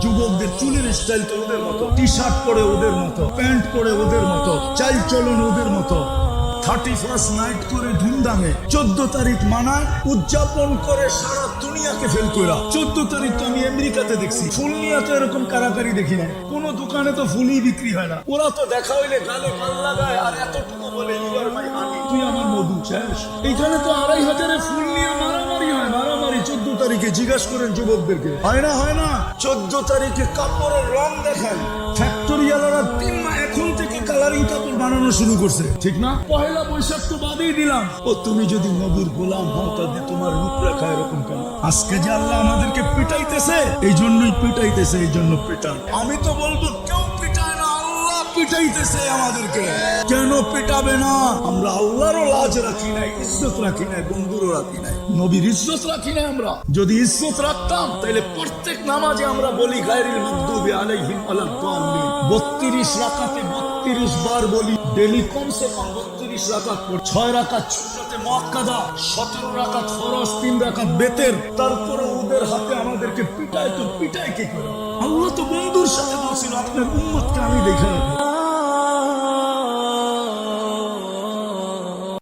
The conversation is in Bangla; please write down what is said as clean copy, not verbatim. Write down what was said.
যুবকদের চুলের স্টাইল তো ওদের মতো, টি শার্ট পরে ওদের মতো, প্যান্ট পরে ওদের মতো, চাল চলন ওদের মতো। 31st নাইট করে ধুমধামে 14 তারিখ মানায় উদযাপন করে সারা দুনিয়াকে ফেল করা। 14 তারিখ তো আমি আমেরিকাতে দেখছি, ফুল নিয়ে তো এরকম কারাকারি দেখি না। কোন দোকানে তো ফুলই বিক্রি হয় না। ওরা তো দেখা হইলে গালে মাল লাগায় আর এতটুকু বলে তুই আমার মধু শেষ। এইখানে তো 2500 ফুল নিয়ে মারামারি হয়, মারামারি 14 তারিখে। জিজ্ঞাসা করেন যুবকদেরকে, হয় না? হয় না? 14 তারিখে কাপড়ের রং দেখায়। ফ্যাক্টরিওয়ালারা 3 মাস এখন থেকে কালারিং কাপড় বানানো শুরু করছে, ঠিক না? পহেলা বৈশাখ তো বাদেই দিলাম। ও তুমি যদি নবীর গোলাম হও তাহলে তোমার রূপরেখা এরকম কেন? আজকে যে আল্লাহ আমাদেরকে পিটাইতেছে, এই জন্যই পিটাইতেছে, এই জন্য পিটান। আমি তো বলবো কেউ পিটায় না, আল্লাহ পিটাইতেছে আমাদেরকে। কেন পিটাবে না? আমরা আল্লাহরও লাজ রাখি নাই, ইজ্জত রাখি নাই, বন্ধুরও রাখি নাই, নবীর ইজ্জত রাখি নাই। আমরা যদি ইজ্জত রাখতাম তাহলে প্রত্যেক নামাজে আমরা বলি গায়রিল মাগদুবি আলাইহিম ওয়ালাদ-দাল্লিন। 32 রাকাতে 32 বার বলি, ডেইলি কমসে কম 32 রাকাত পড়ি। 6 রাকাত সুন্নতে মুআক্কাদা, 17 রাকাত ফরজ, 3 রাকাত বেতের। তারপরে ওদের হাতে আমাদেরকে পিটায়, তো পিটায় কি করে? আল্লাহ তো বন্ধুর সাথে বলছিল আপনার উম্মতকে আমি দেখে